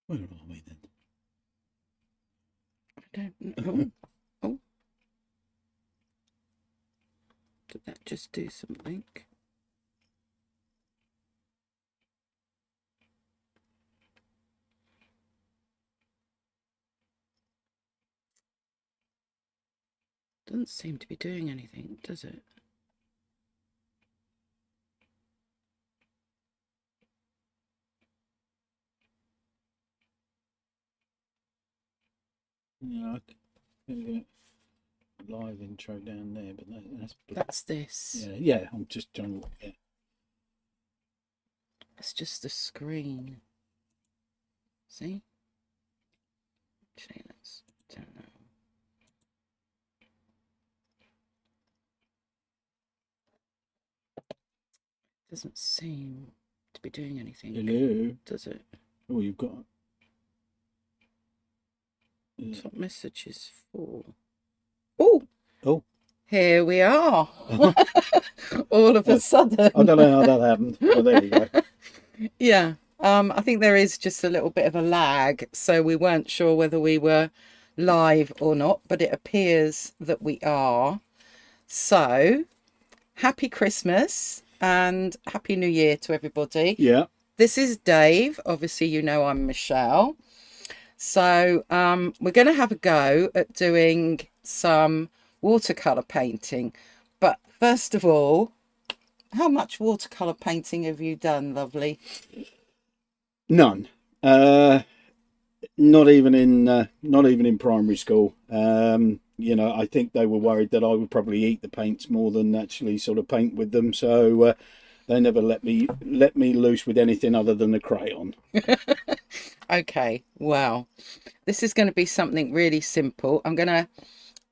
Where are we then? I don't know. Oh, did that just do something? Doesn't seem to be doing anything, does it? Yeah, live intro down there, but That's this. yeah, yeah. I'm just trying to. Yeah. It's just the screen. See? Actually, let's turn that on. Doesn't seem to be doing anything. Hello. Does it? Oh, you've got. Top messages for. Oh! Oh. Here we are. All of a sudden. I don't know how that happened. Well, there you go. Yeah. I think there is just a little bit of a lag, so we weren't sure whether we were live or not, but it appears that we are. So, happy Christmas and happy New Year to everybody. Yeah. This is Dave. Obviously, you know I'm Michelle. So, we're going to have a go at doing some watercolor painting. But first of all, how much watercolor painting have you done, lovely? None. Not even in primary school. I think they were worried that I would probably eat the paints more than actually sort of paint with them. So they never let me loose with anything other than a crayon. Okay, well, this is going to be something really simple. I'm going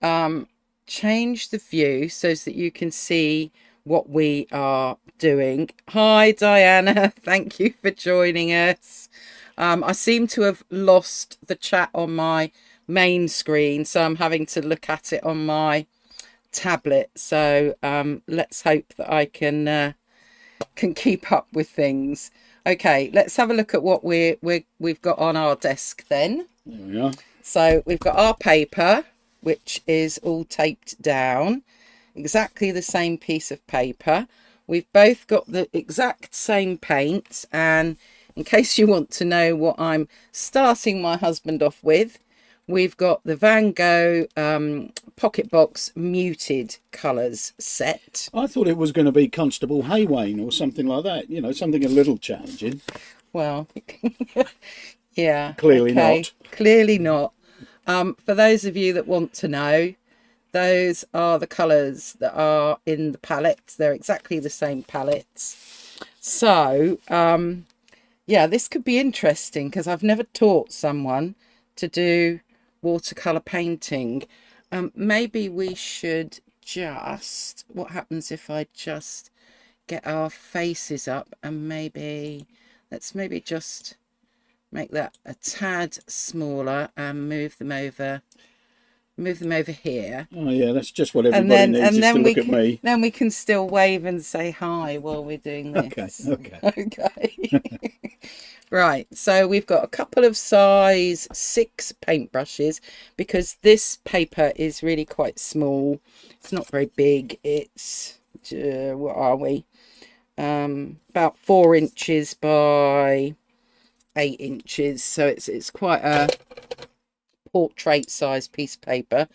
to change the view so that you can see what we are doing. Hi, Diana. Thank you for joining us. I seem to have lost the chat on my main screen, so I'm having to look at it on my tablet. So let's hope that I can keep up with things. Okay, let's have a look at what we've got on our desk then. There we are. So we've got our paper, which is all taped down, exactly the same piece of paper. We've both got the exact same paint, and in case you want to know what I'm starting my husband off with, we've got the Van Gogh Pocket Box Muted Colours set. I thought it was going to be Constable Haywain or something like that. You know, something a little challenging. Well, yeah. Clearly not. Clearly not. For those of you that want to know, those are the colours that are in the palettes. They're exactly the same palettes. So, yeah, this could be interesting because I've never taught someone to do watercolour painting. Maybe we should just... What happens if I just get our faces up and let's maybe just make that a tad smaller and move them over here. Oh yeah, that's just what everybody needs is to look at me. Then we can still wave and say hi while we're doing this. Okay. Right, so we've got a couple of size 6 paintbrushes because this paper is really quite small. It's not very big. It's what are we? About 4 inches by 8 inches, so it's quite a portrait size piece of paper.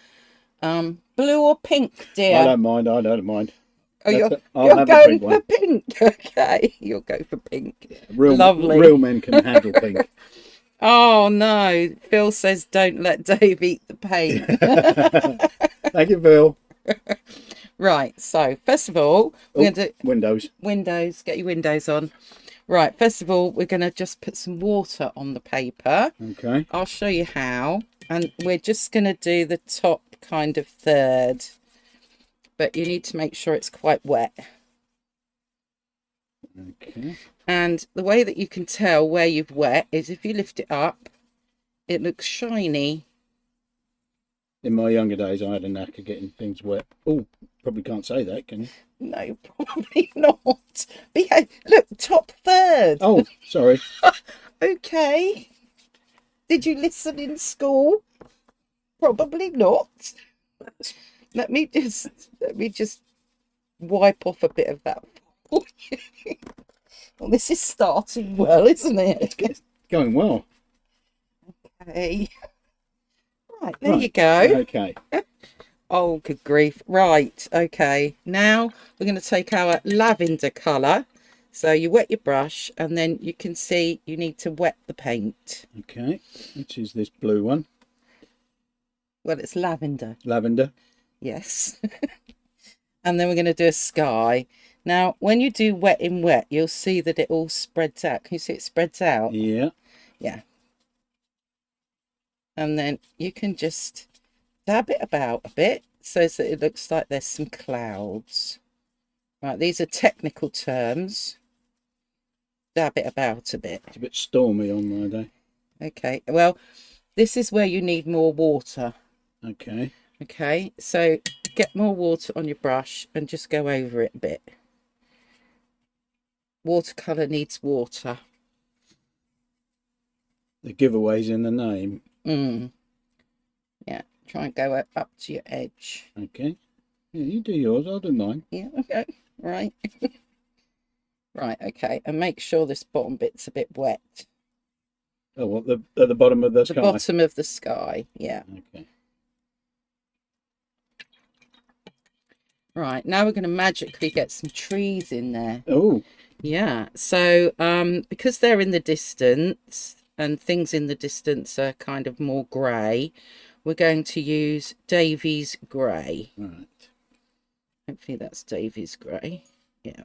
Blue or pink, dear? I don't mind. Oh, you're going for pink. Okay, you'll go for pink. Yeah, lovely. Real men can handle pink. Oh no, Phil says don't let Dave eat the paint. Thank you, Phil. Right, so first of all, we're going to do windows. Get your windows on. Right, first of all, we're going to just put some water on the paper. Okay. I'll show you how. And we're just going to do the top kind of third. But you need to make sure it's quite wet. Okay. And the way that you can tell where you've wet is if you lift it up, it looks shiny. In my younger days, I had a knack of getting things wet. Oh, probably can't say that, can you? No, probably not. Behave. Look, top third. Oh, sorry. Okay. Did you listen in school? Probably not. Let me just wipe off a bit of that for you. Well, this is starting well, isn't it? It's going well. Okay. Right, there Right. you go. Okay. Oh, good grief. Right, okay. Now we're going to take our lavender colour. So you wet your brush and then you can see you need to wet the paint. Okay. Which is this blue one? Well, it's lavender. Lavender. Yes. And then we're going to do a sky. Now, when you do wet in wet, you'll see that it all spreads out. Can you see it spreads out? Yeah. Yeah. And then you can just dab it about a bit so that it looks like there's some clouds. Right, these are technical terms. Dab it about a bit. It's a bit stormy on my day. Okay, well, this is where you need more water. Okay. Okay, so get more water on your brush and just go over it a bit. Watercolour needs water. The giveaway's in the name. Yeah, try and go up to your edge. Okay. Yeah, you do yours, I'll do mine. Yeah, okay, right. Right, okay, and make sure this bottom bit's a bit wet. Oh, what, at the bottom of the sky? The bottom of the sky, yeah. Okay. Right, now we're going to magically get some trees in there. Oh. Yeah, so because they're in the distance and things in the distance are kind of more grey, we're going to use Davy's grey. Right. Hopefully that's Davy's grey. Yeah.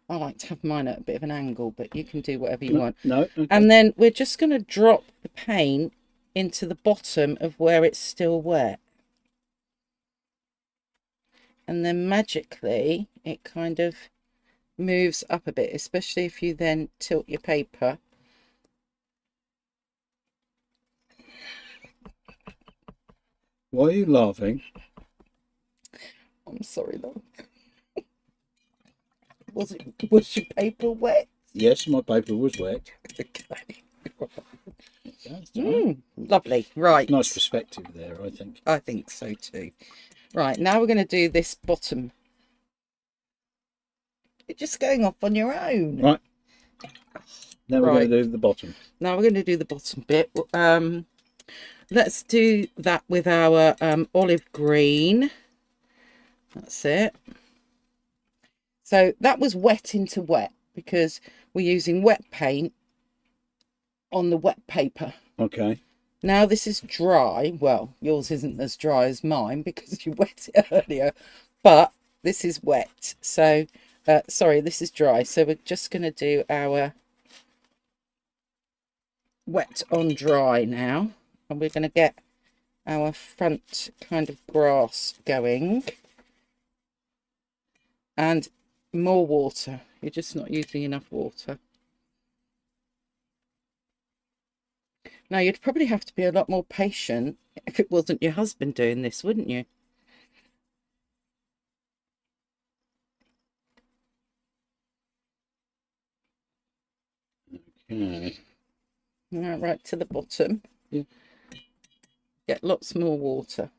I like to have mine at a bit of an angle, but you can do whatever you want. No. Okay. And then we're just going to drop the paint into the bottom of where it's still wet. And then magically it kind of moves up a bit, especially if you then tilt your paper. Why are you laughing? I'm sorry, love. Was your paper wet? Yes, my paper was wet. Okay. That's right. Lovely. Right. Nice perspective there, I think. I think so too. Right, now we're going to do this bottom. You're just going off on your own. Right. Now we're going to do the bottom. Now we're going to do the bottom bit. Let's do that with our olive green. That's it. So that was wet into wet because we're using wet paint on the wet paper. Okay. Now this is dry. Well, yours isn't as dry as mine because you wet it earlier, but this is wet. So, sorry, this is dry. So we're just going to do our wet on dry now. And we're going to get our front kind of grass going. And more water. You're just not using enough water. Now, you'd probably have to be a lot more patient if it wasn't your husband doing this, wouldn't you? Okay. Now, right to the bottom. Yeah. Get lots more water.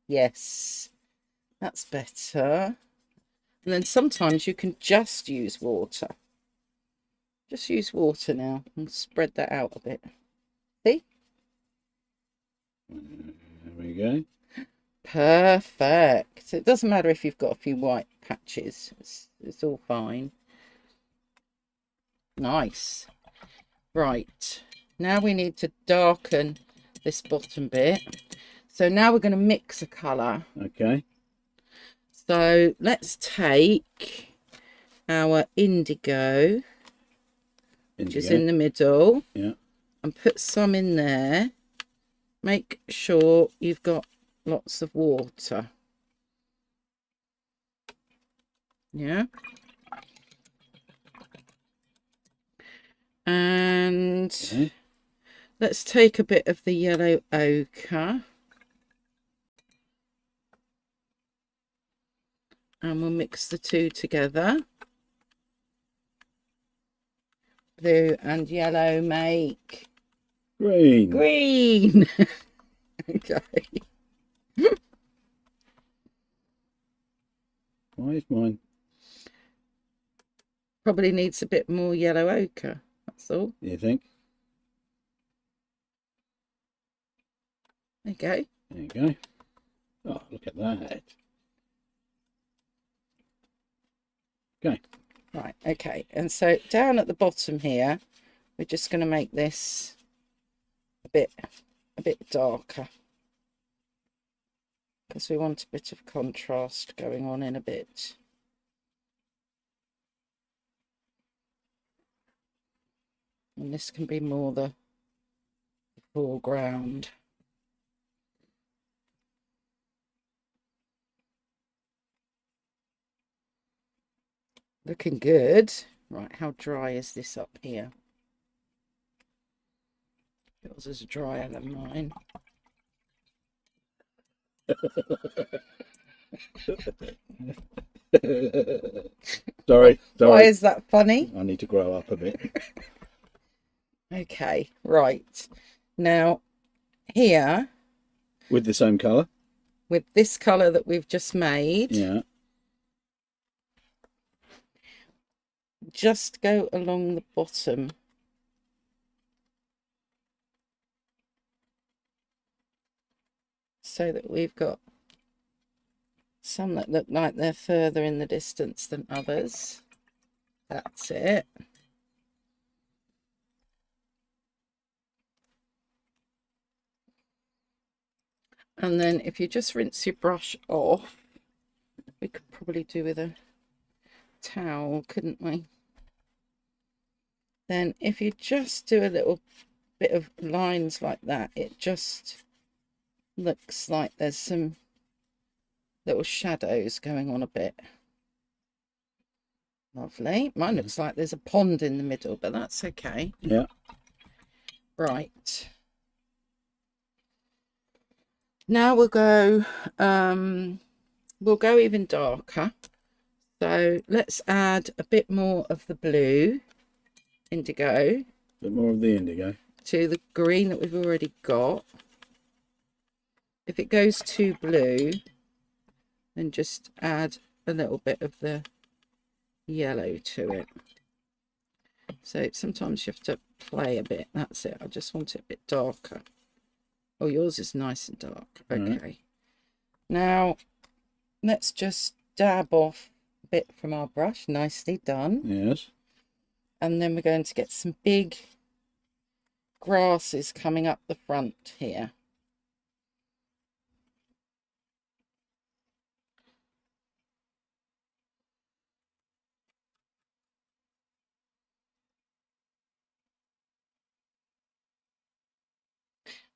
Yes, that's better. And then sometimes you can just use water. Just use water now and spread that out a bit. See? There we go. Perfect. It doesn't matter if you've got a few white patches. It's all fine. Nice. Right. Now we need to darken this bottom bit. So now we're going to mix a colour. Okay. So let's take our indigo, which is in the middle, yeah, and put some in there. Make sure you've got lots of water. Yeah. And okay. Let's take a bit of the yellow ochre. And we'll mix the two together. blue and yellow make Green. green. Okay. Why is mine? Probably needs a bit more yellow ochre, that's all. You think? There you go. There you go. Oh, look at that. Okay. Right, okay. And so down at the bottom here, we're just going to make this a bit darker, because we want a bit of contrast going on in a bit. And this can be more the foreground. Looking good. Right, how dry is this up here? Yours is drier than mine. Sorry. Why is that funny? I need to grow up a bit. Okay, right. Now, here, With the same colour? with this colour that we've just made, Yeah. just go along the bottom. So that we've got some that look like they're further in the distance than others. That's it. And then if you just rinse your brush off, we could probably do with a towel, couldn't we? Then if you just do a little bit of lines like that, it just looks like there's some little shadows going on a bit. Lovely. Mine looks like there's a pond in the middle, but that's okay. Yeah. Right. Now we'll go even darker. So let's add a bit more of the blue, indigo, A bit more of the indigo. to the green that we've already got. If it goes too blue, then just add a little bit of the yellow to it. So sometimes you have to play a bit. That's it. I just want it a bit darker. Oh, yours is nice and dark. Okay. Right. Now, let's just dab off a bit from our brush. Nicely done. Yes. And then we're going to get some big grasses coming up the front here.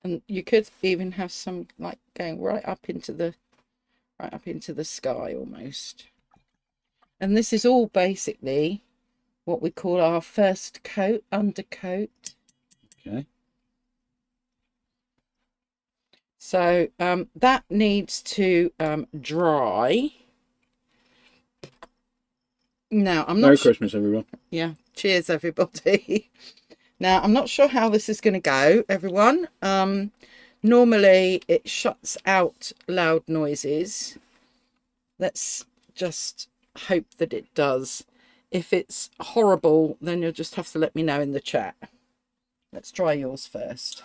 And you could even have some like going right up into the sky almost. And this is all basically what we call our first coat, undercoat. Okay. So that needs to dry. Now, I'm not Merry Christmas, everyone. Yeah, cheers, everybody. Now, I'm not sure how this is going to go, everyone. Normally, it shuts out loud noises. Let's just hope that it does. If it's horrible, then you'll just have to let me know in the chat. Let's try yours first.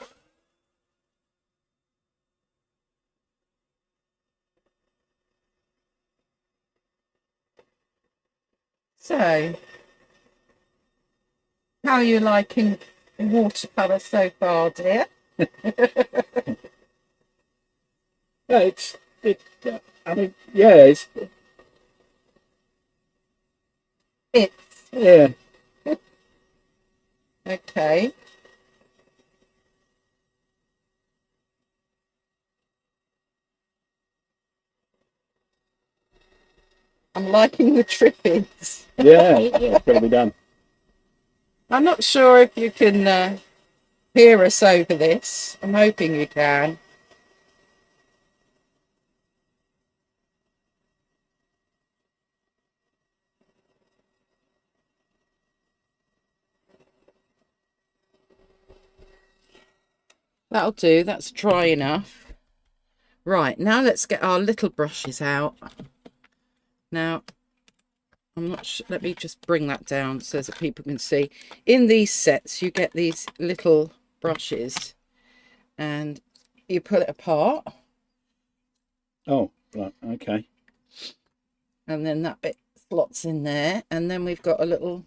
So, how are you liking watercolour so far, dear? Yeah, I mean, yeah, yeah. Okay. I'm liking the trippids. Yeah, it's got to be done. I'm not sure if you can hear us over this. I'm hoping you can. That'll do. That's dry enough. Right, now let's get our little brushes out. Now, I'm not sure, let me just bring that down so that people can see. In these sets, you get these little brushes and you pull it apart. Oh, right, okay. And then that bit slots in there. And then we've got a little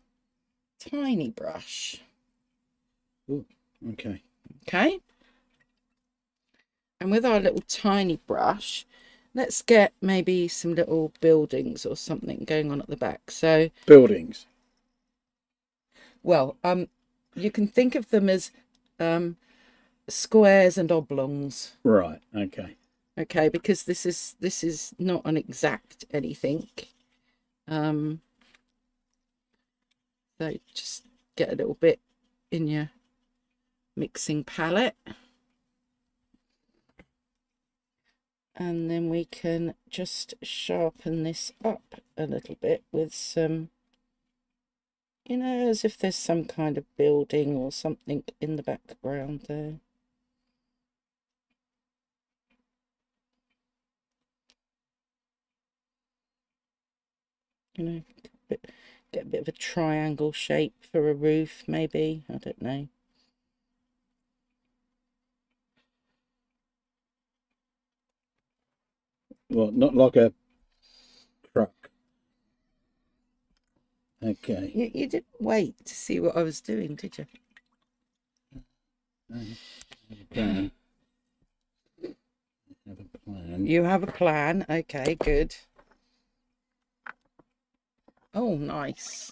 tiny brush. Ooh, okay. Okay. And with our little tiny brush, let's get maybe some little buildings or something going on at the back. So buildings. Well, you can think of them as squares and oblongs. Right. Okay. Okay, because this is not an exact anything. So just get a little bit in your mixing palette. And then we can just sharpen this up a little bit with some, you know, as if there's some kind of building or something in the background there. You know, get a bit of a triangle shape for a roof, maybe. I don't know. Well, not like a truck. Okay. You didn't wait to see what I was doing, did you? I have a plan. I have a plan. You have a plan. Okay, good. Oh, nice.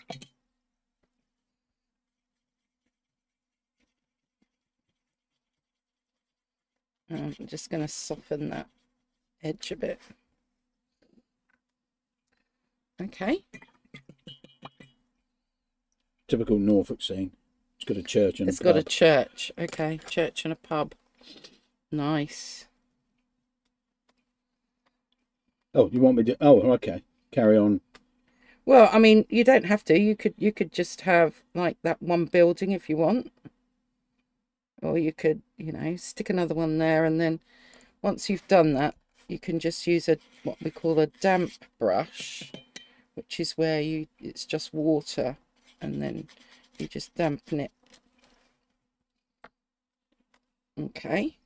I'm just going to soften that edge a bit. Okay. Typical Norfolk scene. It's got a church and It's a pub. got a church. Okay, church and a pub. Nice. Oh, you want me to? Oh, okay. Carry on. Well, I mean, you don't have to. You could just have like that one building if you want. Or you could, you know, stick another one there, and then once you've done that, you can just use a what we call a damp brush, which is where it's just water, and then you just dampen it. Okay.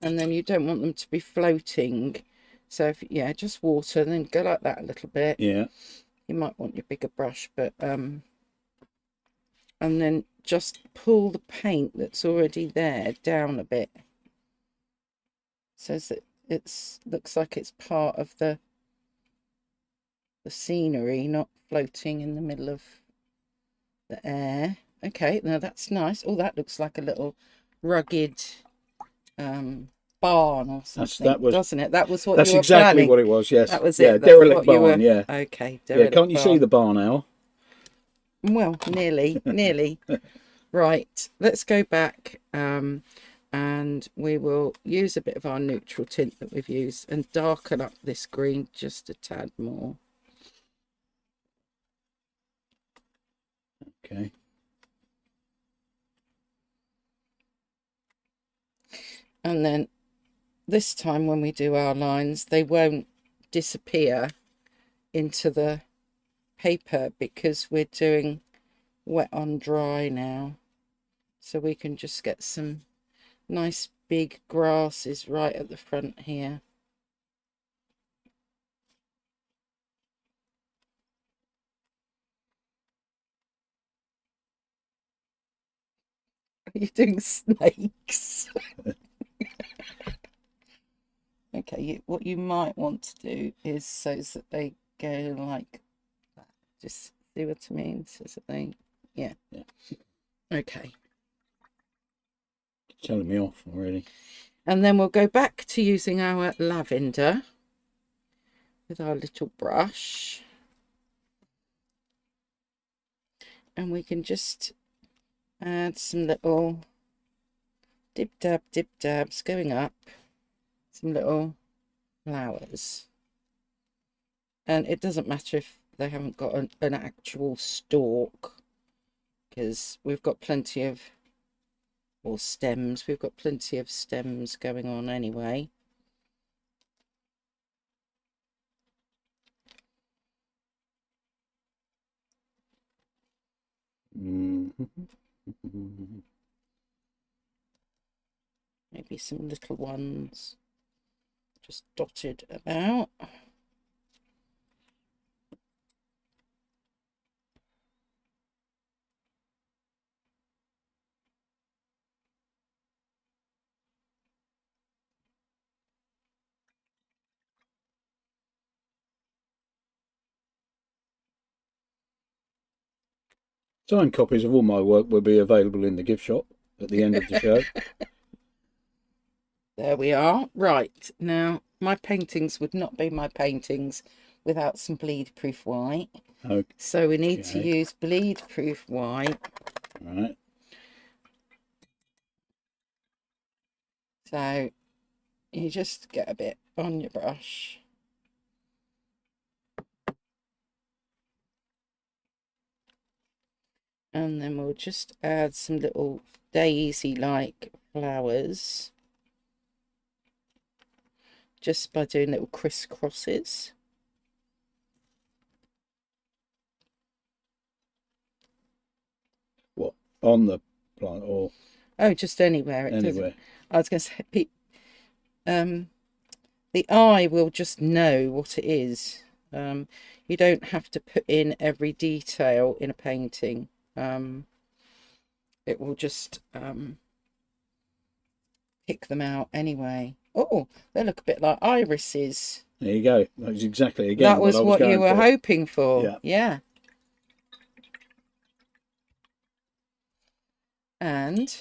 And then you don't want them to be floating. So if yeah, just water, then go like that a little bit. Yeah. You might want your bigger brush, but and then just pull the paint that's already there down a bit, so that it's looks like it's part of the scenery, not floating in the middle of the air. Okay, now that's nice. Oh, that looks like a little rugged barn or something, doesn't it? That was what That's you were exactly planning. what it was. Yes. That was yeah, it. That's derelict what you barn. were... Yeah. Okay. Yeah. Can't you see barn. the barn now? Well, nearly, nearly. Right. Let's go back, and we will use a bit of our neutral tint that we've used and darken up this green just a tad more. Okay. And then this time when we do our lines, they won't disappear into the paper because we're doing wet on dry now. So we can just get some nice big grasses right at the front here. Are you doing snakes? Okay, what you might want to do is so that they go like that. Just see what I mean? So that they, yeah. Okay. Telling me off already. And then we'll go back to using our lavender with our little brush. And we can just add some little dib dabs going up, some little flowers. And it doesn't matter if they haven't got an actual stalk, because we've got plenty of or stems. We've got plenty of stems going on anyway. Maybe some little ones just dotted about. Signed copies of all my work will be available in the gift shop at the end of the show. There we are. Right, now my paintings would not be my paintings without some bleed proof white. Okay. So we need to use bleed proof white. Right. So you just get a bit on your brush. And then we'll just add some little daisy-like flowers. Just by doing little crisscrosses. What, on the plant or? Oh, just anywhere. It anywhere. doesn't. I was going to say, the eye will just know what it is. You don't have to put in every detail in a painting. It will just pick them out anyway. Oh, they look a bit like irises. There you go. That was exactly again That was what you were hoping for. Yeah. Yeah. And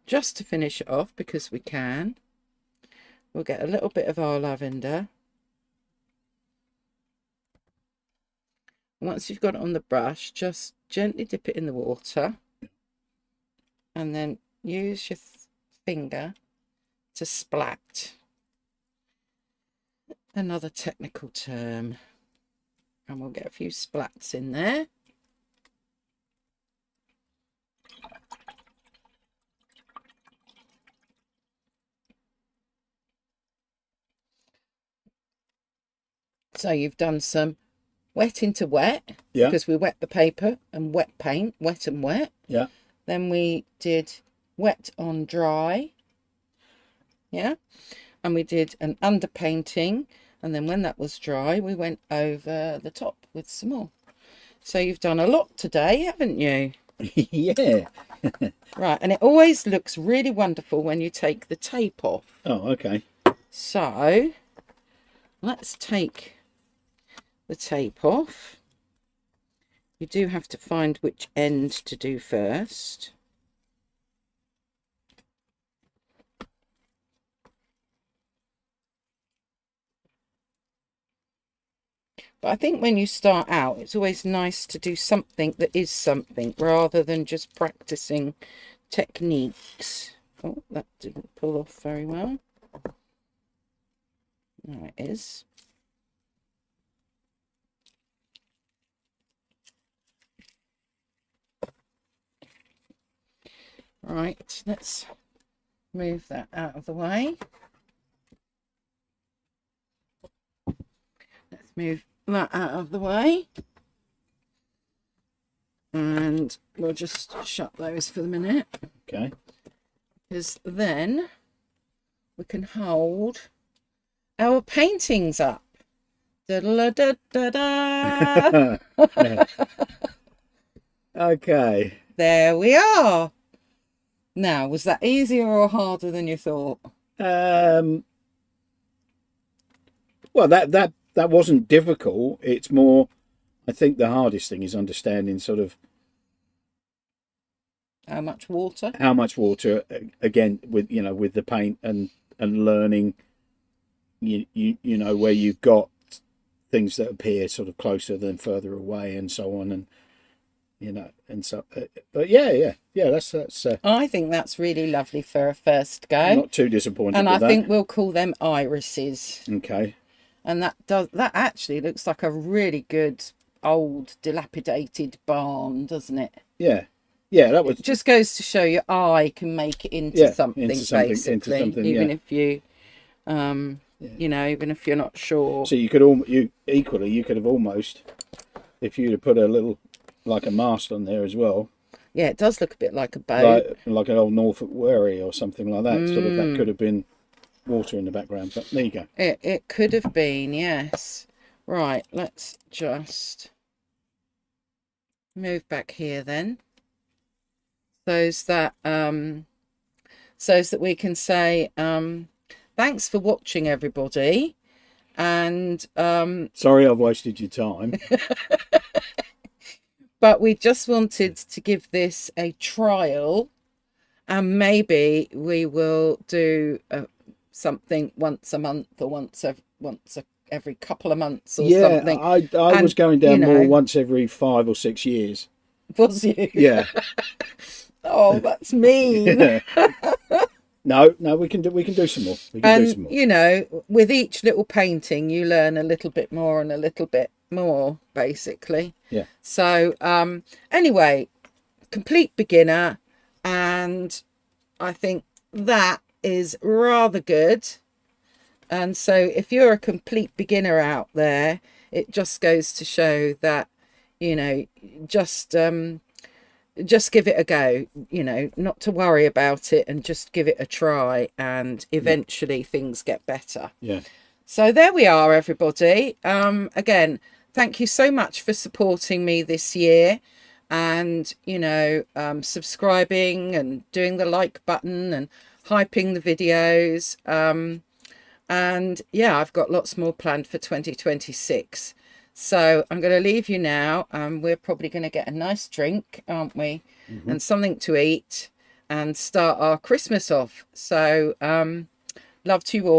just to finish it off, because we can, we'll get a little bit of our lavender. Once you've got it on the brush, just gently dip it in the water and then use your finger to splat. Another technical term. And we'll get a few splats in there. So you've done some wet into wet, because we wet the paper, and wet paint, wet and wet. Yeah. Then we did wet on dry. Yeah. And we did an underpainting, and then when that was dry, we went over the top with some more. So you've done a lot today, haven't you? Yeah. Right, and it always looks really wonderful when you take the tape off. Oh, okay. So let's take the tape off. You do have to find which end to do first. But I think when you start out, it's always nice to do something that is something rather than just practicing techniques. Oh, that didn't pull off very well. There it is. Right, let's move that out of the way. Let's move that out of the way. And we'll just shut those for the minute. Okay. Because then we can hold our paintings up. Da da da da da. Okay. There we are. Now, was that easier or harder than you thought? Well, that wasn't difficult. It's more, I think the hardest thing is understanding sort of how much water. How much water, again, with with the paint and learning, you know, where you've got things that appear sort of closer than further away and so on, and and so, but yeah, that's I think that's really lovely for a first go. I'm not too disappointed and with I that. think we'll call them irises. Okay. And that actually looks like a really good old dilapidated barn, doesn't it? Yeah. Yeah, that was It just goes to show your eye can make it into yeah, something, basically, even yeah. if you Yeah. you know, even if you're not sure. So you could have almost, if you'd have put a little, like a mast on there as well, Yeah, it does look a bit like a boat. like an old Norfolk wherry or something like that. Sort of that could have been water in the background. But there you go. It could have been, yes. Right, let's just move back here then, so that we can say thanks for watching, everybody, and Sorry I've wasted your time. but we just wanted to give this a trial, and maybe we will do something once a month, or every couple of months or something. I was going down more once every 5 or 6 years. Was you? Yeah. Oh, that's mean. Yeah. No, we can do some more. We can do some more. You know, with each little painting, you learn a little bit more and a little bit more, basically. Yeah. So, anyway, complete beginner, and I think that is rather good. And so if you're a complete beginner out there, it just goes to show that, you know, just give it a go, you know, not to worry about it, and just give it a try, and eventually things get better. Yeah. So there we are, everybody. Again, thank you so much for supporting me this year, and, you know, subscribing and doing the like button and hyping the videos. And yeah, I've got lots more planned for 2026. So I'm going to leave you now. We're probably going to get a nice drink, aren't we? And something to eat, and start our Christmas off. So love to you all.